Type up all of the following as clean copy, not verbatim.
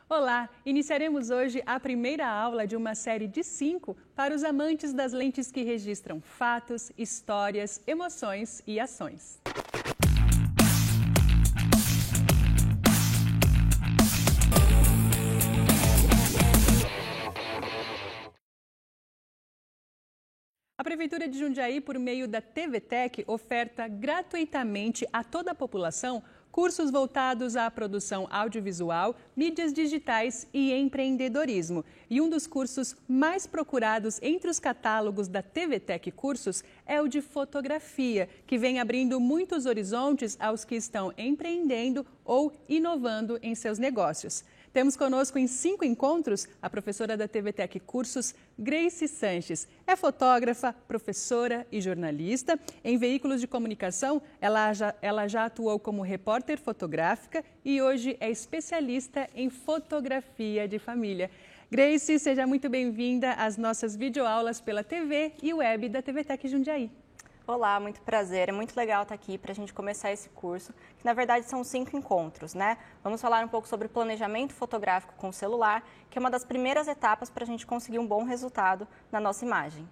Olá! Iniciaremos hoje a primeira aula de uma série de 5 para os amantes das lentes que registram fatos, histórias, emoções e ações. A Prefeitura de Jundiaí, por meio da TVTech, oferta gratuitamente a toda a população cursos voltados à produção audiovisual, mídias digitais e empreendedorismo. E um dos cursos mais procurados entre os catálogos da TVTech Cursos é o de fotografia, que vem abrindo muitos horizontes aos que estão empreendendo ou inovando em seus negócios. Temos conosco em 5 encontros a professora da TVTech Cursos, Grace Sanches. É fotógrafa, professora e jornalista. Em veículos de comunicação, ela já atuou como repórter fotográfica e hoje é especialista em fotografia de família. Grace, seja muito bem-vinda às nossas videoaulas pela TV e web da TVTech Jundiaí. Olá, muito prazer. É muito legal estar aqui para a gente começar esse curso, que na verdade são 5 encontros, né? Vamos falar um pouco sobre planejamento fotográfico com o celular, que é uma das primeiras etapas para a gente conseguir um bom resultado na nossa imagem.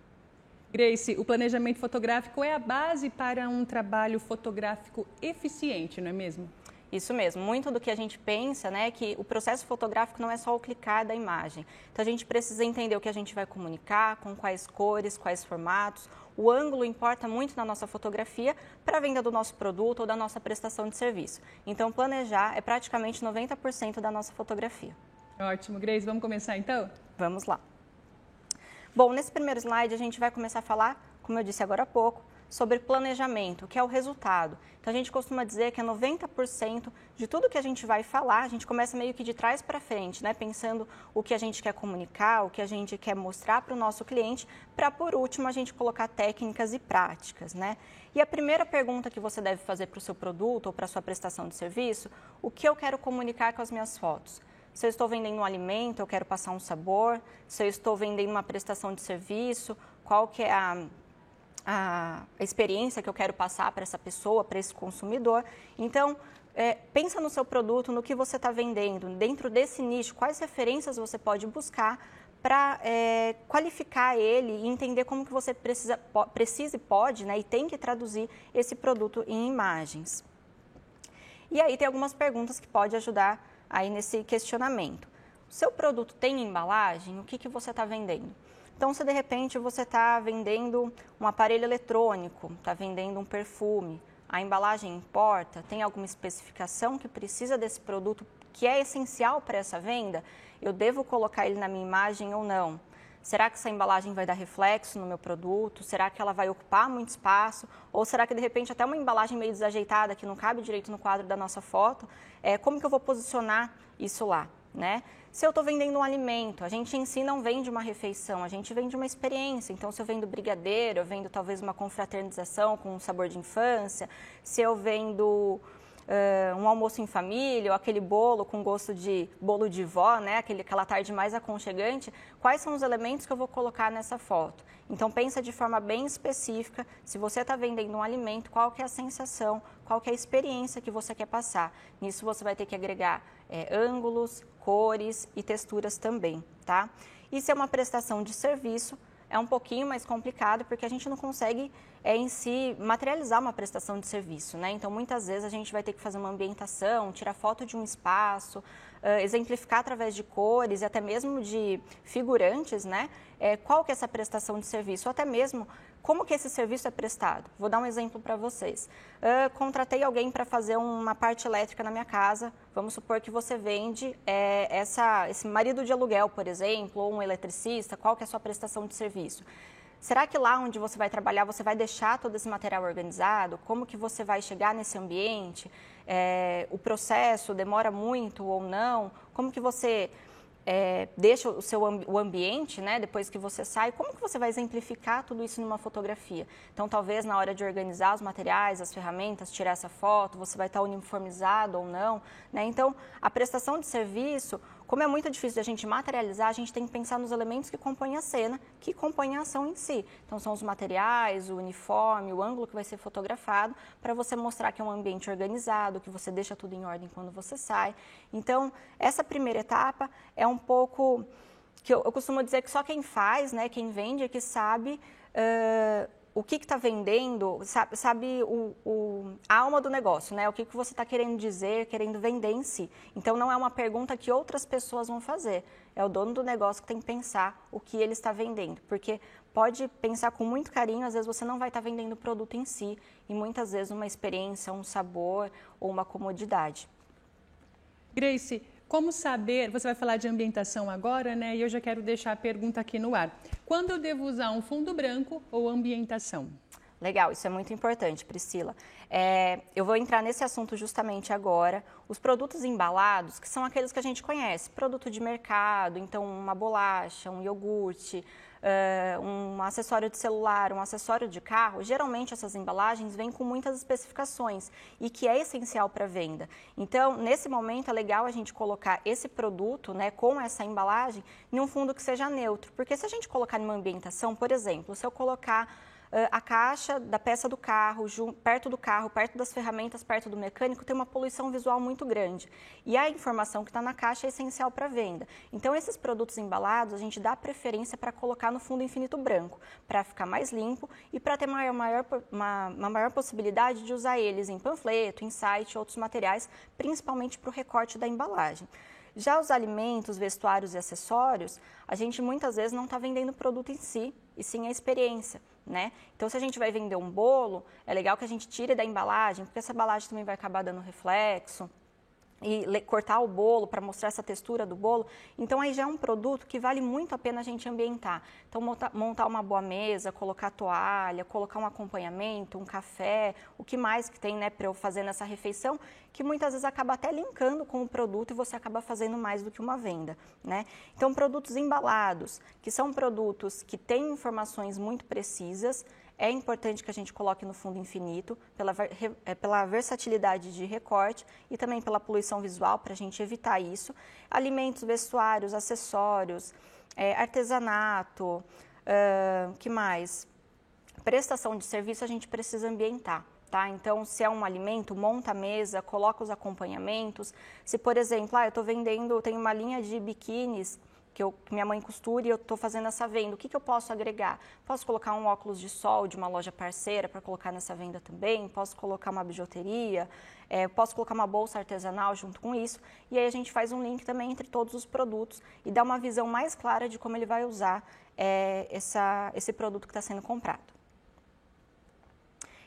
Grace, o planejamento fotográfico é a base para um trabalho fotográfico eficiente, não é mesmo? Isso mesmo, muito do que a gente pensa, né, é que o processo fotográfico não é só o clicar da imagem. Então a gente precisa entender o que a gente vai comunicar, com quais cores, quais formatos. O ângulo importa muito na nossa fotografia para a venda do nosso produto ou da nossa prestação de serviço. Então planejar é praticamente 90% da nossa fotografia. Ótimo, Grace, vamos começar então? Vamos lá. Bom, nesse primeiro slide a gente vai começar a falar, como eu disse agora há pouco, sobre planejamento, que é o resultado. Então a gente costuma dizer que é 90% de tudo que a gente vai falar, a gente começa meio que de trás para frente, né? Pensando o que a gente quer comunicar, o que a gente quer mostrar para o nosso cliente, para por último a gente colocar técnicas e práticas, né? E a primeira pergunta que você deve fazer para o seu produto ou para a sua prestação de serviço, o que eu quero comunicar com as minhas fotos? Se eu estou vendendo um alimento, eu quero passar um sabor. Se eu estou vendendo uma prestação de serviço, qual que é a experiência que eu quero passar para essa pessoa, para esse consumidor. Então, pensa no seu produto, no que você está vendendo, dentro desse nicho, quais referências você pode buscar para qualificar ele e entender como que você precisa e pode, né, e tem que traduzir esse produto em imagens. E aí tem algumas perguntas que podem ajudar aí nesse questionamento. O seu produto tem embalagem? O que você está vendendo? Então, se de repente você está vendendo um aparelho eletrônico, está vendendo um perfume, a embalagem importa, tem alguma especificação que precisa desse produto que é essencial para essa venda, eu devo colocar ele na minha imagem ou não? Será que essa embalagem vai dar reflexo no meu produto? Será que ela vai ocupar muito espaço? Ou será que de repente até uma embalagem meio desajeitada que não cabe direito no quadro da nossa foto? Como que eu vou posicionar isso lá, né? Se eu estou vendendo um alimento, a gente em si não vende uma refeição, a gente vende uma experiência. Então, se eu vendo brigadeiro, eu vendo talvez uma confraternização com um sabor de infância. Se eu vendo um almoço em família, ou aquele bolo com gosto de bolo de vó, né? Aquela tarde mais aconchegante, quais são os elementos que eu vou colocar nessa foto? Então, pensa de forma bem específica, se você está vendendo um alimento, qual que é a sensação, qual que é a experiência que você quer passar. Nisso você vai ter que agregar ângulos, cores e texturas também, tá? E se é uma prestação de serviço, é um pouquinho mais complicado, porque a gente não consegue em si materializar uma prestação de serviço, né? Então, muitas vezes a gente vai ter que fazer uma ambientação, tirar foto de um espaço, exemplificar através de cores e até mesmo de figurantes, né? Qual que é essa prestação de serviço, ou até mesmo como que esse serviço é prestado. Vou dar um exemplo para vocês. Contratei alguém para fazer uma parte elétrica na minha casa. Vamos supor que você vende esse marido de aluguel, por exemplo, ou um eletricista. Qual que é a sua prestação de serviço? Será que lá onde você vai trabalhar, você vai deixar todo esse material organizado? Como que você vai chegar nesse ambiente? O processo demora muito ou não? Como que você deixa o ambiente, né, depois que você sai? Como que você vai exemplificar tudo isso numa fotografia? Então, talvez na hora de organizar os materiais, as ferramentas, tirar essa foto, você vai estar uniformizado ou não, né? Então, a prestação de serviço como é muito difícil a gente materializar, a gente tem que pensar nos elementos que compõem a cena, que compõem a ação em si. Então, são os materiais, o uniforme, o ângulo que vai ser fotografado, para você mostrar que é um ambiente organizado, que você deixa tudo em ordem quando você sai. Então, essa primeira etapa é um pouco que eu costumo dizer que só quem faz, né, quem vende é que sabe o que está vendendo, sabe a alma do negócio, né? O que você está querendo dizer, querendo vender em si. Então, não é uma pergunta que outras pessoas vão fazer. É o dono do negócio que tem que pensar o que ele está vendendo. Porque pode pensar com muito carinho, às vezes você não vai estar vendendo o produto em si. E muitas vezes uma experiência, um sabor ou uma comodidade. Grace, como saber, você vai falar de ambientação agora, né? E eu já quero deixar a pergunta aqui no ar. Quando eu devo usar um fundo branco ou ambientação? Legal, isso é muito importante, Priscila. Eu vou entrar nesse assunto justamente agora. Os produtos embalados, que são aqueles que a gente conhece, produto de mercado, então uma bolacha, um iogurte, um acessório de celular, um acessório de carro, geralmente essas embalagens vêm com muitas especificações e que é essencial para a venda. Então, nesse momento é legal a gente colocar esse produto, né, com essa embalagem em um fundo que seja neutro, porque se a gente colocar em uma ambientação, por exemplo, se eu colocar a caixa da peça do carro, perto do carro, perto das ferramentas, perto do mecânico, tem uma poluição visual muito grande. E a informação que está na caixa é essencial para a venda. Então, esses produtos embalados, a gente dá preferência para colocar no fundo infinito branco, para ficar mais limpo e para ter uma maior possibilidade de usar eles em panfleto, em site, outros materiais, principalmente para o recorte da embalagem. Já os alimentos, vestuários e acessórios, a gente muitas vezes não está vendendo o produto em si, e sim a experiência, né? Então, se a gente vai vender um bolo, é legal que a gente tire da embalagem, porque essa embalagem também vai acabar dando reflexo, e cortar o bolo para mostrar essa textura do bolo. Então, aí já é um produto que vale muito a pena a gente ambientar. Então, montar uma boa mesa, colocar toalha, colocar um acompanhamento, um café, o que mais que tem, né, para eu fazer nessa refeição, que muitas vezes acaba até linkando com o produto e você acaba fazendo mais do que uma venda, né? Então, produtos embalados, que são produtos que têm informações muito precisas, é importante que a gente coloque no fundo infinito, pela versatilidade de recorte e também pela poluição visual, para a gente evitar isso. Alimentos, vestuários, acessórios, artesanato, que mais? Prestação de serviço a gente precisa ambientar. Tá? Então, se é um alimento, monta a mesa, coloca os acompanhamentos. Se, por exemplo, eu estou vendendo, tenho uma linha de biquínis que minha mãe costura e eu estou fazendo essa venda, o que eu posso agregar? Posso colocar um óculos de sol de uma loja parceira para colocar nessa venda também? Posso colocar uma bijuteria? Posso colocar uma bolsa artesanal junto com isso? E aí a gente faz um link também entre todos os produtos e dá uma visão mais clara de como ele vai usar esse produto que está sendo comprado.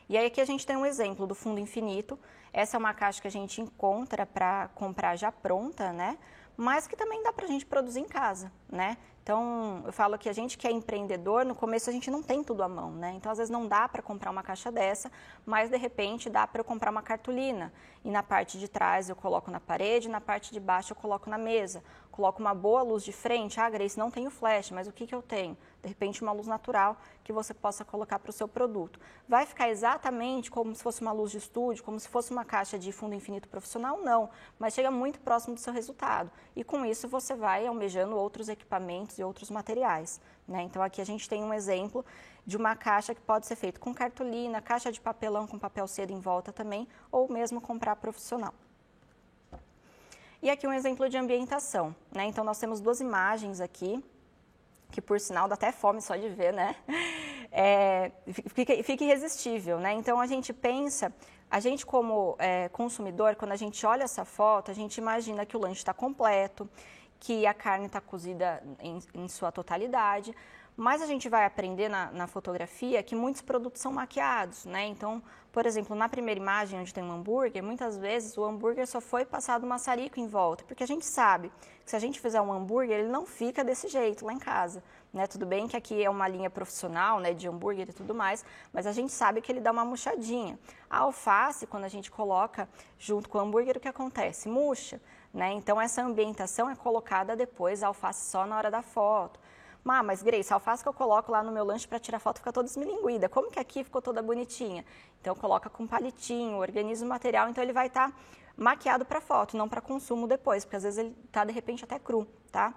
E aí aqui a gente tem um exemplo do fundo infinito. Essa é uma caixa que a gente encontra para comprar já pronta, né? Mas que também dá para a gente produzir em casa, né? Então, eu falo que a gente que é empreendedor, no começo a gente não tem tudo à mão, né? Então, às vezes não dá para comprar uma caixa dessa, mas de repente dá para eu comprar uma cartolina. E na parte de trás eu coloco na parede, na parte de baixo eu coloco na mesa. Coloco uma boa luz de frente. Ah, Grace, não tenho flash, mas o que eu tenho? De repente, uma luz natural que você possa colocar para o seu produto. Vai ficar exatamente como se fosse uma luz de estúdio, como se fosse uma caixa de fundo infinito profissional? Não, mas chega muito próximo do seu resultado. E com isso você vai almejando outros equipamentos e outros materiais, né? Então, aqui a gente tem um exemplo de uma caixa que pode ser feita com cartolina, caixa de papelão com papel seda em volta também, ou mesmo comprar profissional. E aqui um exemplo de ambientação, né? Então, nós temos duas imagens aqui, que por sinal dá até fome só de ver, né? Fica irresistível, né? Então, a gente pensa, a gente como consumidor, quando a gente olha essa foto, a gente imagina que o lanche está completo, que a carne está cozida em sua totalidade, mas a gente vai aprender na fotografia que muitos produtos são maquiados, né? Então, por exemplo, na primeira imagem onde tem um hambúrguer, muitas vezes o hambúrguer só foi passado maçarico em volta, porque a gente sabe que se a gente fizer um hambúrguer, ele não fica desse jeito lá em casa, né? Tudo bem que aqui é uma linha profissional, né, de hambúrguer e tudo mais, mas a gente sabe que ele dá uma murchadinha. A alface, quando a gente coloca junto com o hambúrguer, o que acontece? Murcha, né? Então, essa ambientação é colocada depois, a alface só na hora da foto. Mas Grace, a alface que eu coloco lá no meu lanche para tirar foto fica toda esmilinguida. Como que aqui ficou toda bonitinha? Então, coloca com palitinho, organiza o material, então ele vai estar maquiado para foto, não para consumo depois, porque às vezes ele está, de repente, até cru, tá?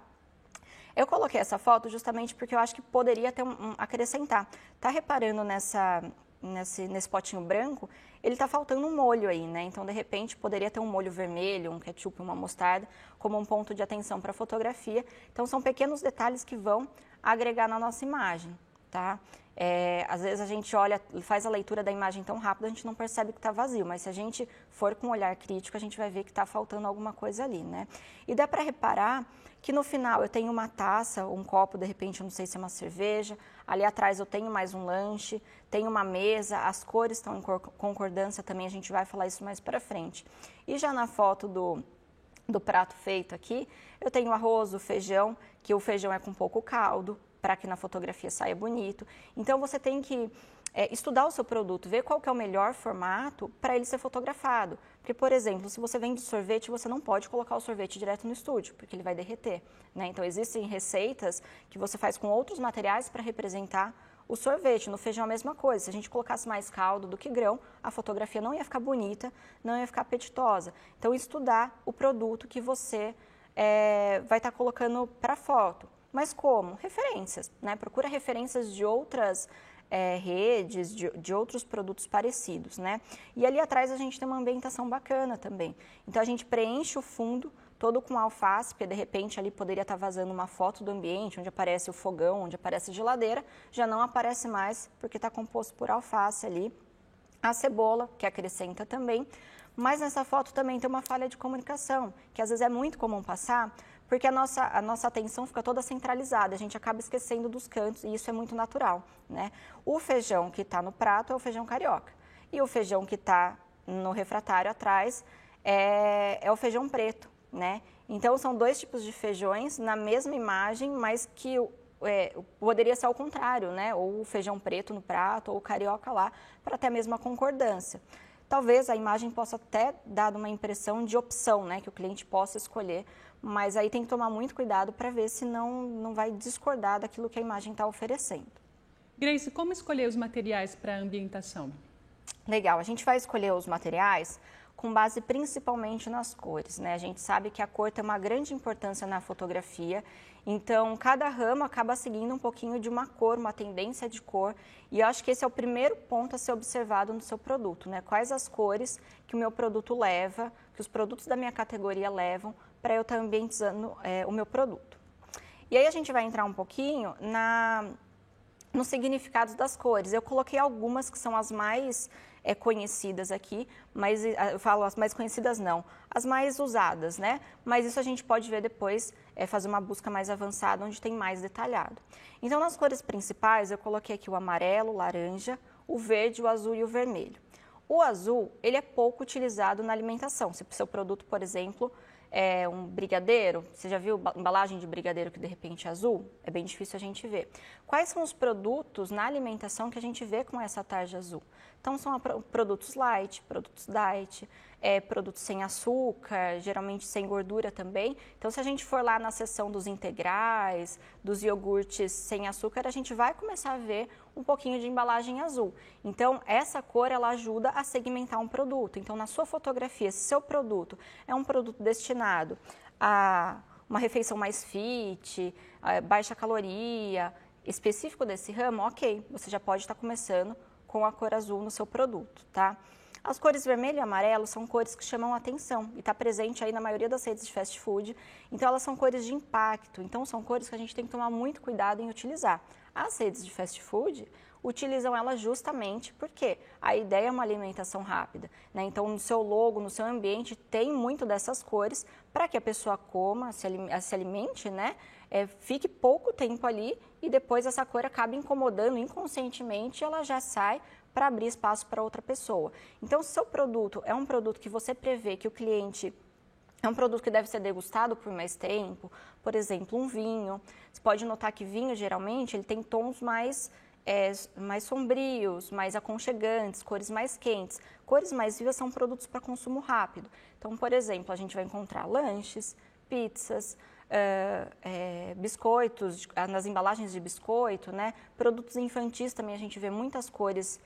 Eu coloquei essa foto justamente porque eu acho que poderia ter acrescentar. Tá reparando nesse potinho branco? Ele tá faltando um molho aí, né? Então, de repente, poderia ter um molho vermelho, um ketchup, uma mostarda, como um ponto de atenção para a fotografia. Então, são pequenos detalhes que vão agregar na nossa imagem, tá? Às vezes a gente olha, faz a leitura da imagem tão rápido, a gente não percebe que está vazio, mas se a gente for com um olhar crítico, a gente vai ver que está faltando alguma coisa ali, né? E dá para reparar que no final eu tenho uma taça, um copo, de repente, eu não sei se é uma cerveja, ali atrás eu tenho mais um lanche, tenho uma mesa, as cores estão em concordância também, a gente vai falar isso mais para frente. E já na foto do prato feito aqui, eu tenho o arroz, o feijão, que o feijão é com pouco caldo, para que na fotografia saia bonito. Então, você tem que estudar o seu produto, ver qual que é o melhor formato para ele ser fotografado. Porque, por exemplo, se você vende sorvete, você não pode colocar o sorvete direto no estúdio, porque ele vai derreter, né? Então, existem receitas que você faz com outros materiais para representar o sorvete. No feijão, a mesma coisa. Se a gente colocasse mais caldo do que grão, a fotografia não ia ficar bonita, não ia ficar apetitosa. Então, estudar o produto que você vai estar colocando para foto. Mas como? Referências, né? Procura referências de outras redes, de outros produtos parecidos, né? E ali atrás a gente tem uma ambientação bacana também. Então, a gente preenche o fundo todo com alface, porque de repente ali poderia estar vazando uma foto do ambiente, onde aparece o fogão, onde aparece a geladeira, já não aparece mais, porque está composto por alface ali. A cebola, que acrescenta também. Mas nessa foto também tem uma falha de comunicação, que às vezes é muito comum passar, porque a nossa atenção fica toda centralizada, a gente acaba esquecendo dos cantos e isso é muito natural, né? O feijão que está no prato é o feijão carioca e o feijão que está no refratário atrás é o feijão preto, né? Então, são dois tipos de feijões na mesma imagem, mas que poderia ser ao contrário, né? Ou o feijão preto no prato ou o carioca lá, para ter a mesma concordância. Talvez a imagem possa até dar uma impressão de opção, né? Que o cliente possa escolher, mas aí tem que tomar muito cuidado para ver se não vai discordar daquilo que a imagem está oferecendo. Grace, como escolher os materiais para a ambientação? Legal, a gente vai escolher os materiais com base principalmente nas cores, né? A gente sabe que a cor tem uma grande importância na fotografia, então cada ramo acaba seguindo um pouquinho de uma cor, uma tendência de cor, e eu acho que esse é o primeiro ponto a ser observado no seu produto, né? Quais as cores que o meu produto leva, que os produtos da minha categoria levam, para eu estar ambientando o meu produto. E aí a gente vai entrar um pouquinho nos significados das cores. Eu coloquei algumas que são as mais conhecidas aqui, mas eu falo as mais conhecidas não, as mais usadas, né? Mas isso a gente pode ver depois, fazer uma busca mais avançada, onde tem mais detalhado. Então, nas cores principais, eu coloquei aqui o amarelo, o laranja, o verde, o azul e o vermelho. O azul, ele é pouco utilizado na alimentação. Se o seu produto, por exemplo, é um brigadeiro, você já viu embalagem de brigadeiro que de repente é azul? É bem difícil a gente ver. Quais são os produtos na alimentação que a gente vê com essa tarja azul? Então, são produtos light, produtos diet, produtos sem açúcar, geralmente sem gordura também. Então, se a gente for lá na seção dos integrais, dos iogurtes sem açúcar, a gente vai começar a ver um pouquinho de embalagem azul. Então, essa cor, ela ajuda a segmentar um produto. Então, na sua fotografia, se seu produto é um produto destinado a uma refeição mais fit, baixa caloria, específico desse ramo, ok, você já pode estar começando com a cor azul no seu produto, tá? As cores vermelho e amarelo são cores que chamam a atenção e está presente aí na maioria das redes de fast food, então elas são cores de impacto, então são cores que a gente tem que tomar muito cuidado em utilizar. As redes de fast food utilizam elas justamente porque a ideia é uma alimentação rápida, né? Então, no seu logo, no seu ambiente, tem muito dessas cores para que a pessoa coma, se alimente, né? Fique pouco tempo ali e depois essa cor acaba incomodando inconscientemente e ela já sai para abrir espaço para outra pessoa. Então, se seu produto é um produto que você prevê que o cliente é um produto que deve ser degustado por mais tempo, por exemplo, um vinho. Você pode notar que vinho, geralmente, ele tem tons mais sombrios, mais aconchegantes, cores mais quentes. Cores mais vivas são produtos para consumo rápido. Então, por exemplo, a gente vai encontrar lanches, pizzas, biscoitos, nas embalagens de biscoito, né? Produtos infantis também a gente vê muitas cores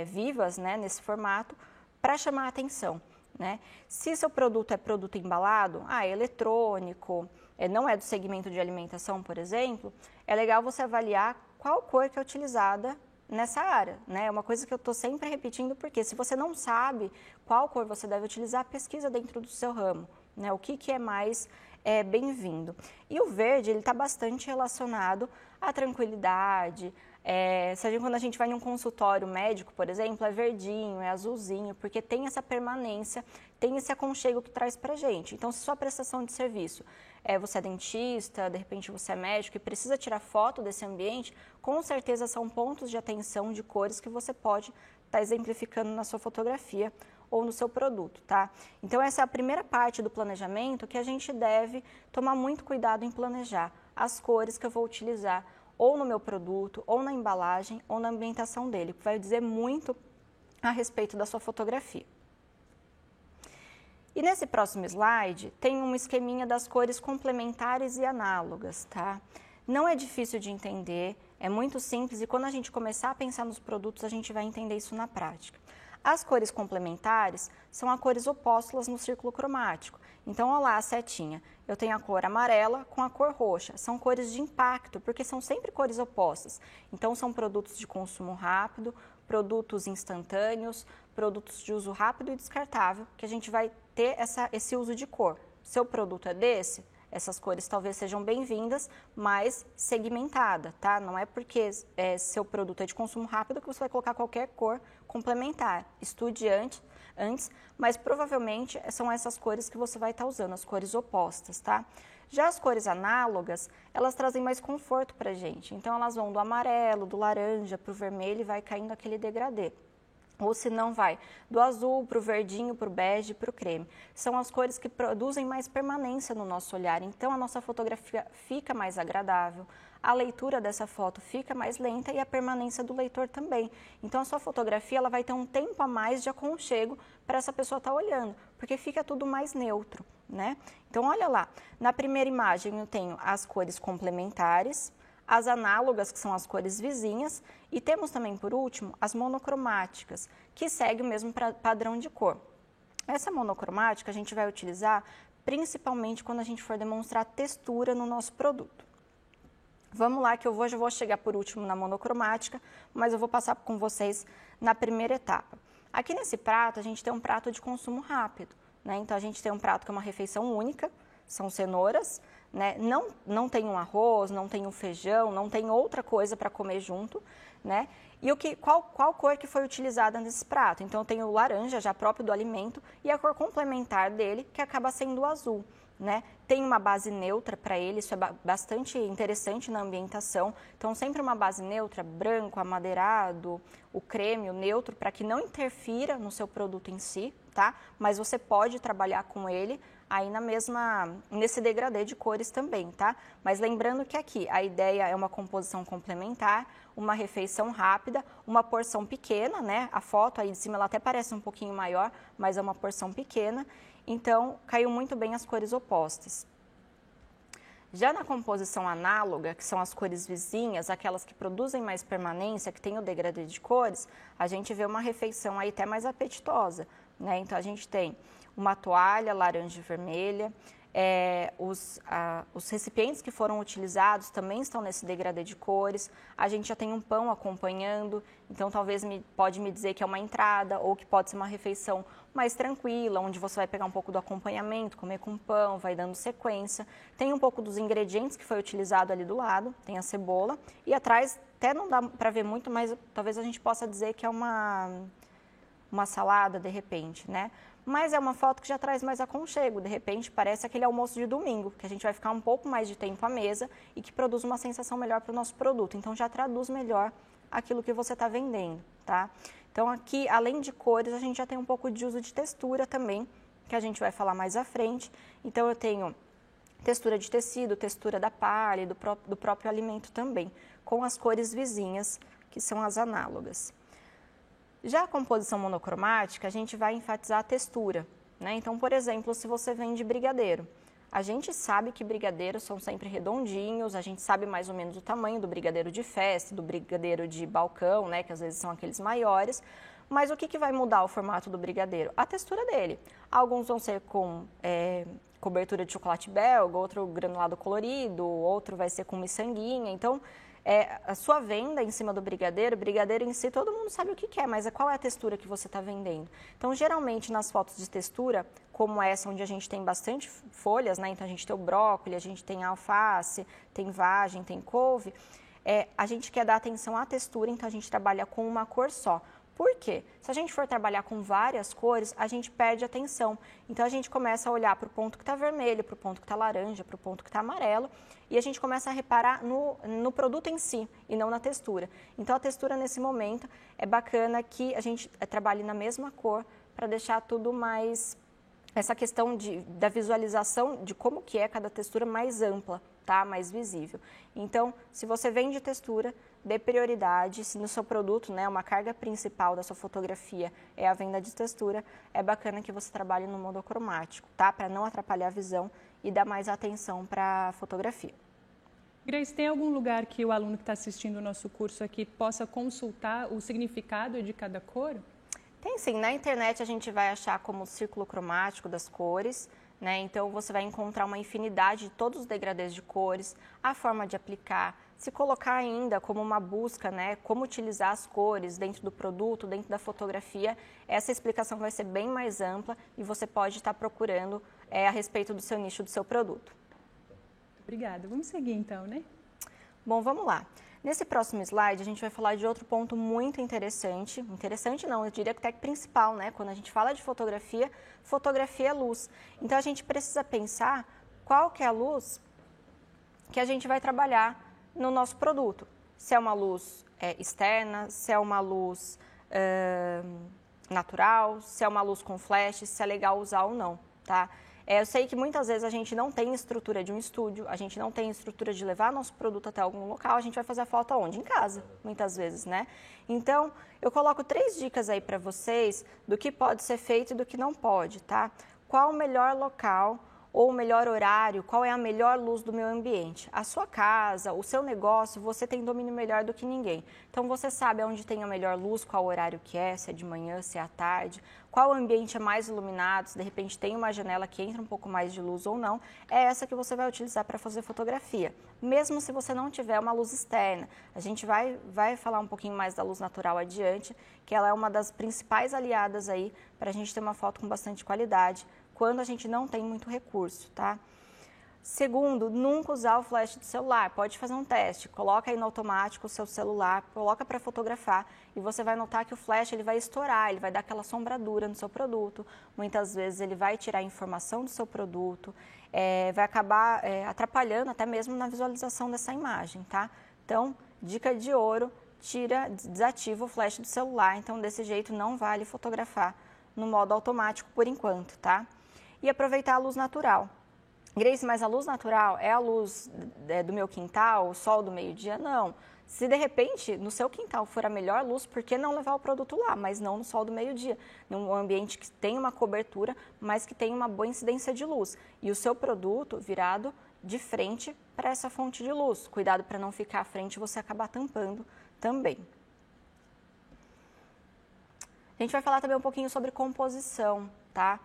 vivas, né, nesse formato, para chamar a atenção, né? Se seu produto é produto embalado, é eletrônico, não é do segmento de alimentação, por exemplo, é legal você avaliar qual cor que é utilizada nessa área, né? É uma coisa que eu estou sempre repetindo, porque se você não sabe qual cor você deve utilizar, pesquisa dentro do seu ramo, né? O que é mais bem-vindo. E o verde, ele está bastante relacionado à tranquilidade. Quando a gente vai em um consultório médico, por exemplo, é verdinho, é azulzinho, porque tem essa permanência, tem esse aconchego que traz pra gente. Então, se sua prestação de serviço você é dentista, de repente você é médico e precisa tirar foto desse ambiente, com certeza são pontos de atenção de cores que você pode estar exemplificando na sua fotografia ou no seu produto, tá? Então, essa é a primeira parte do planejamento que a gente deve tomar muito cuidado em planejar as cores que eu vou utilizar ou no meu produto, ou na embalagem, ou na ambientação dele, que vai dizer muito a respeito da sua fotografia. E nesse próximo slide tem um esqueminha das cores complementares e análogas, tá? Não é difícil de entender, é muito simples e quando a gente começar a pensar nos produtos, a gente vai entender isso na prática. As cores complementares são as cores opostas no círculo cromático. Então, olha lá a setinha. Eu tenho a cor amarela com a cor roxa. São cores de impacto, porque são sempre cores opostas. Então, são produtos de consumo rápido, produtos instantâneos, produtos de uso rápido e descartável, que a gente vai ter esse uso de cor. Seu produto é desse? Essas cores talvez sejam bem-vindas, mas segmentada, tá? Não é porque seu produto é de consumo rápido que você vai colocar qualquer cor complementar. Estude antes, mas provavelmente são essas cores que você vai estar usando, as cores opostas, tá? Já as cores análogas, elas trazem mais conforto pra gente. Então, elas vão do amarelo, do laranja para o vermelho e vai caindo aquele degradê. Ou se não vai do azul para o verdinho, para o bege, para o creme. São as cores que produzem mais permanência no nosso olhar, então a nossa fotografia fica mais agradável, a leitura dessa foto fica mais lenta e a permanência do leitor também. Então a sua fotografia ela vai ter um tempo a mais de aconchego para essa pessoa estar olhando, porque fica tudo mais neutro, né? Então olha lá, na primeira imagem eu tenho as cores complementares, as análogas, que são as cores vizinhas, e temos também, por último, as monocromáticas, que seguem o mesmo padrão de cor. Essa monocromática a gente vai utilizar principalmente quando a gente for demonstrar textura no nosso produto. Vamos lá que eu já vou chegar por último na monocromática, mas eu vou passar com vocês na primeira etapa. Aqui nesse prato, a gente tem um prato de consumo rápido, né? Então, a gente tem um prato que é uma refeição única, são cenouras, né? Não tem um arroz, não tem um feijão, não tem outra coisa para comer junto, né? E qual cor que foi utilizada nesse prato? Então, eu tenho o laranja, já próprio do alimento, e a cor complementar dele, que acaba sendo o azul, né? Tem uma base neutra para ele, isso é bastante interessante na ambientação. Então, sempre uma base neutra, branco, amadeirado, o creme, o neutro, para que não interfira no seu produto em si, tá? Mas você pode trabalhar com ele aí nesse degradê de cores também, tá? Mas lembrando que aqui a ideia é uma composição complementar, uma refeição rápida, uma porção pequena, né? A foto aí de cima ela até parece um pouquinho maior, mas é uma porção pequena. Então, caiu muito bem as cores opostas. Já na composição análoga, que são as cores vizinhas, aquelas que produzem mais permanência, que tem o degradê de cores, a gente vê uma refeição aí até mais apetitosa, né? Então, a gente tem uma toalha laranja e vermelha, os recipientes que foram utilizados também estão nesse degradê de cores, a gente já tem um pão acompanhando, então talvez pode me dizer que é uma entrada ou que pode ser uma refeição mais tranquila, onde você vai pegar um pouco do acompanhamento, comer com pão, vai dando sequência. Tem um pouco dos ingredientes que foi utilizado ali do lado, tem a cebola, e atrás até não dá para ver muito, mas talvez a gente possa dizer que é uma salada de repente, né? Mas é uma foto que já traz mais aconchego, de repente parece aquele almoço de domingo, que a gente vai ficar um pouco mais de tempo à mesa e que produz uma sensação melhor para o nosso produto. Então já traduz melhor aquilo que você está vendendo, tá? Então aqui, além de cores, a gente já tem um pouco de uso de textura também, que a gente vai falar mais à frente. Então eu tenho textura de tecido, textura da palha, do próprio alimento também, com as cores vizinhas, que são as análogas. Já a composição monocromática, a gente vai enfatizar a textura, né? Então, por exemplo, se você vende brigadeiro, A gente sabe que brigadeiros são sempre redondinhos, a gente sabe mais ou menos o tamanho do brigadeiro de festa, do brigadeiro de balcão, né, que às vezes são aqueles maiores. Mas o que vai mudar o formato do brigadeiro? A textura dele. Alguns vão ser com cobertura de chocolate belga, outro granulado colorido, outro vai ser com miçanguinha. Então, a sua venda em cima do brigadeiro em si, todo mundo sabe o que é, mas qual é a textura que você está vendendo? Então, geralmente, nas fotos de textura, como essa, onde a gente tem bastante folhas, né? Então, a gente tem o brócolis, a gente tem a alface, tem vagem, tem couve, a gente quer dar atenção à textura, então a gente trabalha com uma cor só. Por quê? Se a gente for trabalhar com várias cores, a gente perde atenção. Então, a gente começa a olhar para o ponto que está vermelho, para o ponto que está laranja, para o ponto que está amarelo, e a gente começa a reparar no produto em si e não na textura. Então, a textura, nesse momento, é bacana que a gente trabalhe na mesma cor para deixar tudo mais... Essa questão da visualização de como que é cada textura mais ampla, tá? Mais visível. Então, se você vende textura, dê prioridade. Se no seu produto, né, uma carga principal da sua fotografia é a venda de textura, é bacana que você trabalhe no monocromático, tá? Para não atrapalhar a visão e dar mais atenção para a fotografia. Grace, tem algum lugar que o aluno que está assistindo o nosso curso aqui possa consultar o significado de cada cor? Tem sim, na internet a gente vai achar como o círculo cromático das cores, né? Então você vai encontrar uma infinidade de todos os degradês de cores, a forma de aplicar, se colocar ainda como uma busca, né? Como utilizar as cores dentro do produto, dentro da fotografia, essa explicação vai ser bem mais ampla e você pode estar procurando a respeito do seu nicho, do seu produto. Obrigada. Vamos seguir então, né? Bom, vamos lá. Nesse próximo slide, a gente vai falar de outro ponto muito interessante. Interessante não, eu diria que até principal, né? Quando a gente fala de fotografia, fotografia é luz. Então, a gente precisa pensar qual que é a luz que a gente vai trabalhar no nosso produto. Se é uma luz externa, se é uma luz natural, se é uma luz com flash, se é legal usar ou não, tá? Eu sei que muitas vezes a gente não tem estrutura de um estúdio, a gente não tem estrutura de levar nosso produto até algum local, a gente vai fazer a foto aonde? Em casa, muitas vezes, né? Então, eu coloco 3 dicas aí para vocês do que pode ser feito e do que não pode, tá? Qual o melhor local ou o melhor horário, qual é a melhor luz do meu ambiente? A sua casa, o seu negócio, você tem domínio melhor do que ninguém. Então, você sabe onde tem a melhor luz, qual horário que é, se é de manhã, se é à tarde, qual ambiente é mais iluminado, se de repente tem uma janela que entra um pouco mais de luz ou não, é essa que você vai utilizar para fazer fotografia. Mesmo se você não tiver uma luz externa, a gente vai falar um pouquinho mais da luz natural adiante, que ela é uma das principais aliadas aí para a gente ter uma foto com bastante qualidade, quando a gente não tem muito recurso, tá? Segundo, nunca usar o flash do celular. Pode fazer um teste, coloca aí no automático o seu celular, coloca para fotografar e você vai notar que o flash ele vai estourar, ele vai dar aquela sombradura no seu produto. Muitas vezes ele vai tirar a informação do seu produto, vai acabar atrapalhando até mesmo na visualização dessa imagem, tá? Então, dica de ouro, desativa o flash do celular, então desse jeito não vale fotografar no modo automático por enquanto, tá? E aproveitar a luz natural. Grace, mas a luz natural é a luz do meu quintal, o sol do meio-dia? Não. Se de repente no seu quintal for a melhor luz, por que não levar o produto lá, mas não no sol do meio-dia? Num ambiente que tem uma cobertura, mas que tem uma boa incidência de luz. E o seu produto virado de frente para essa fonte de luz. Cuidado para não ficar à frente e você acabar tampando também. A gente vai falar também um pouquinho sobre composição, tá?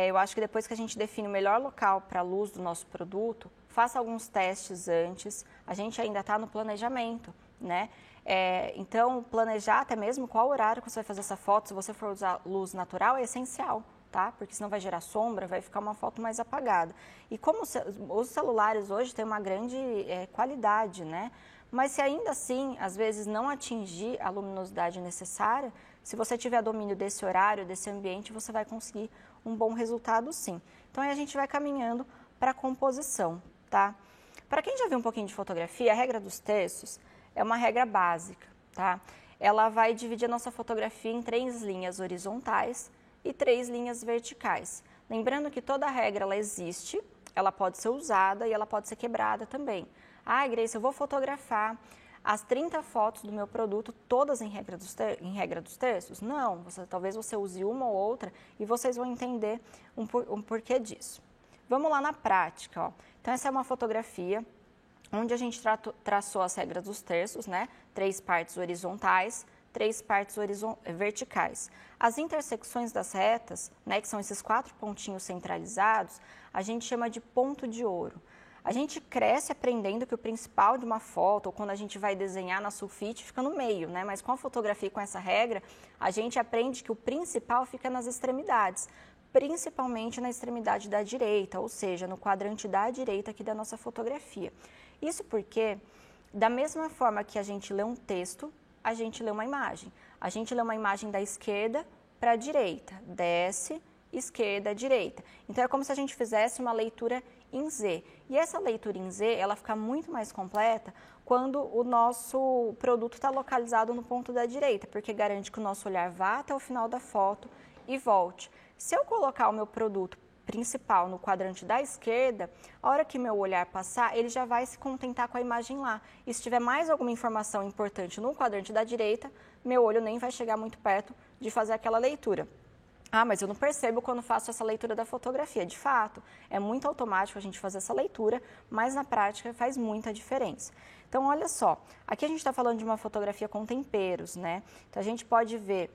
Eu acho que depois que a gente define o melhor local para a luz do nosso produto, faça alguns testes antes. A gente ainda está no planejamento, né? Então, planejar até mesmo qual horário que você vai fazer essa foto, se você for usar luz natural, é essencial, tá? Porque senão vai gerar sombra, vai ficar uma foto mais apagada. E como os celulares hoje têm uma grande qualidade, né? Mas se ainda assim, às vezes, não atingir a luminosidade necessária, se você tiver domínio desse horário, desse ambiente, você vai conseguir um bom resultado sim. Então, aí a gente vai caminhando para a composição, tá? Para quem já viu um pouquinho de fotografia, a regra dos terços é uma regra básica, tá? Ela vai dividir a nossa fotografia em 3 linhas horizontais e 3 linhas verticais. Lembrando que toda regra ela existe, ela pode ser usada e ela pode ser quebrada também. Ah, Grace, eu vou fotografar as 30 fotos do meu produto, todas em regra dos terços? Não, talvez você use uma ou outra e vocês vão entender um porquê disso. Vamos lá na prática, ó. Então, essa é uma fotografia onde a gente traçou as regras dos terços, né? 3 partes horizontais, 3 partes verticais. As intersecções das retas, né, que são esses 4 pontinhos centralizados, a gente chama de ponto de ouro. A gente cresce aprendendo que o principal de uma foto, ou quando a gente vai desenhar na sulfite, fica no meio, né? Mas com a fotografia, com essa regra, a gente aprende que o principal fica nas extremidades, principalmente na extremidade da direita, ou seja, no quadrante da direita aqui da nossa fotografia. Isso porque, da mesma forma que a gente lê um texto, a gente lê uma imagem. A gente lê uma imagem da esquerda para a direita, desce, esquerda, direita. Então, é como se a gente fizesse uma leitura em Z. E essa leitura em Z, ela fica muito mais completa quando o nosso produto está localizado no ponto da direita, porque garante que o nosso olhar vá até o final da foto e volte. Se eu colocar o meu produto principal no quadrante da esquerda, a hora que meu olhar passar, ele já vai se contentar com a imagem lá. E se tiver mais alguma informação importante no quadrante da direita, meu olho nem vai chegar muito perto de fazer aquela leitura. Ah, mas eu não percebo quando faço essa leitura da fotografia. De fato, é muito automático a gente fazer essa leitura, mas na prática faz muita diferença. Então, olha só, aqui a gente está falando de uma fotografia com temperos, né? Então, a gente pode ver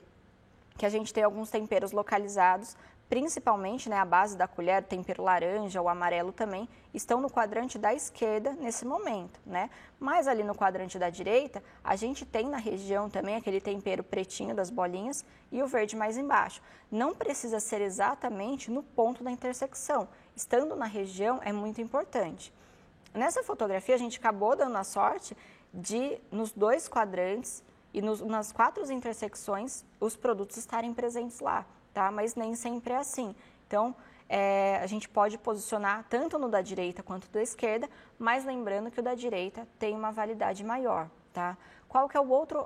que a gente tem alguns temperos localizados, principalmente, né, a base da colher, o tempero laranja, o amarelo também, estão no quadrante da esquerda nesse momento, né? Mas ali no quadrante da direita, a gente tem na região também aquele tempero pretinho das bolinhas e o verde mais embaixo. Não precisa ser exatamente no ponto da intersecção. Estando na região é muito importante. Nessa fotografia, a gente acabou dando a sorte de, nos 2 quadrantes e nas 4 intersecções, os produtos estarem presentes lá. Tá? Mas nem sempre é assim. Então, a gente pode posicionar tanto no da direita quanto da esquerda, mas lembrando que o da direita tem uma validade maior, tá? Qual que é o outro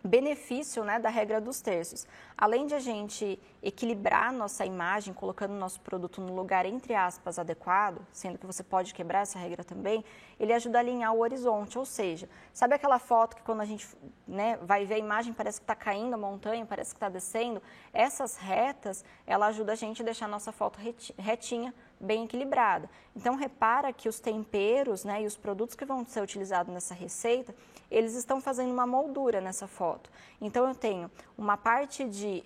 benefício, né, da regra dos terços? Além de a gente equilibrar a nossa imagem, colocando o nosso produto no lugar, entre aspas, adequado, sendo que você pode quebrar essa regra também, ele ajuda a alinhar o horizonte, ou seja, sabe aquela foto que quando a gente, né, vai ver a imagem parece que está caindo a montanha, parece que está descendo? Essas retas, ela ajuda a gente a deixar a nossa foto retinha, bem equilibrada. Então, repara que os temperos, né, e os produtos que vão ser utilizados nessa receita, eles estão fazendo uma moldura nessa foto. Então, eu tenho uma parte de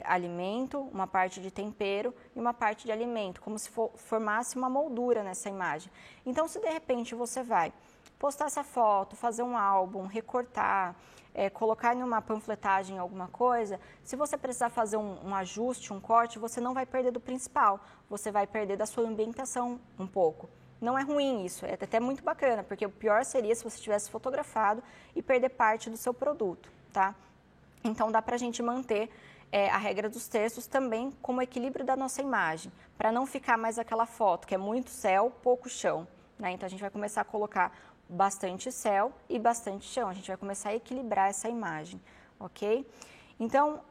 alimento, uma parte de tempero e uma parte de alimento, como se formasse uma moldura nessa imagem. Então, se de repente você vai postar essa foto, fazer um álbum, recortar, colocar em uma panfletagem alguma coisa, se você precisar fazer um ajuste, um corte, você não vai perder do principal, você vai perder da sua ambientação um pouco. Não é ruim isso, é até muito bacana, porque o pior seria se você tivesse fotografado e perder parte do seu produto, tá? Então, dá pra gente manter a regra dos terços também como equilíbrio da nossa imagem, para não ficar mais aquela foto que é muito céu, pouco chão, né? Então, a gente vai começar a colocar bastante céu e bastante chão. A gente vai começar a equilibrar essa imagem, ok? Então,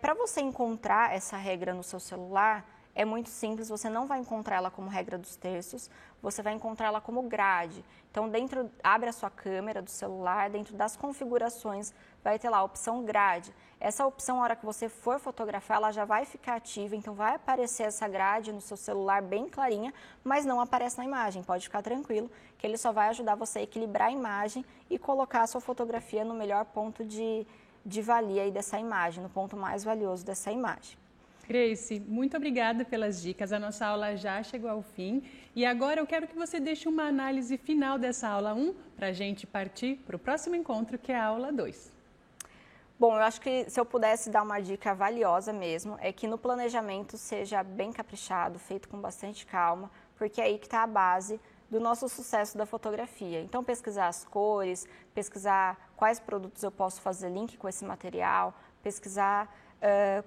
para você encontrar essa regra no seu celular, é muito simples, você não vai encontrar ela como regra dos terços, você vai encontrar ela como grade. Então, abre a sua câmera do celular, dentro das configurações, vai ter lá a opção grade. Essa opção, na hora que você for fotografar, ela já vai ficar ativa, então vai aparecer essa grade no seu celular bem clarinha, mas não aparece na imagem, pode ficar tranquilo, que ele só vai ajudar você a equilibrar a imagem e colocar a sua fotografia no melhor ponto de valia aí dessa imagem, no ponto mais valioso dessa imagem. Grace, muito obrigada pelas dicas. A nossa aula já chegou ao fim e agora eu quero que você deixe uma análise final dessa aula 1 para a gente partir para o próximo encontro, que é a aula 2. Bom, eu acho que se eu pudesse dar uma dica valiosa mesmo, é que no planejamento seja bem caprichado, feito com bastante calma, porque é aí que está a base do nosso sucesso da fotografia. Então, pesquisar as cores, pesquisar quais produtos eu posso fazer link com esse material, pesquisar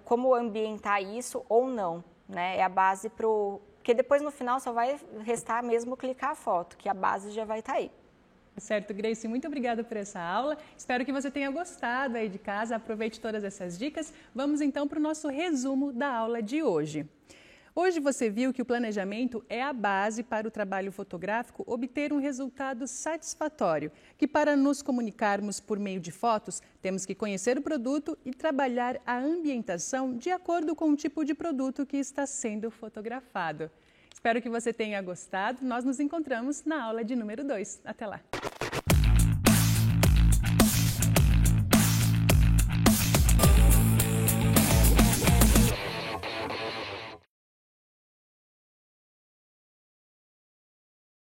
como ambientar isso ou não, né? É a base porque depois no final só vai restar mesmo clicar a foto, que a base já vai estar aí. Certo, Grace, muito obrigada por essa aula. Espero que você tenha gostado aí de casa, aproveite todas essas dicas. Vamos então para o nosso resumo da aula de hoje. Hoje você viu que o planejamento é a base para o trabalho fotográfico obter um resultado satisfatório, que para nos comunicarmos por meio de fotos, temos que conhecer o produto e trabalhar a ambientação de acordo com o tipo de produto que está sendo fotografado. Espero que você tenha gostado. Nós nos encontramos na aula de número 2. Até lá!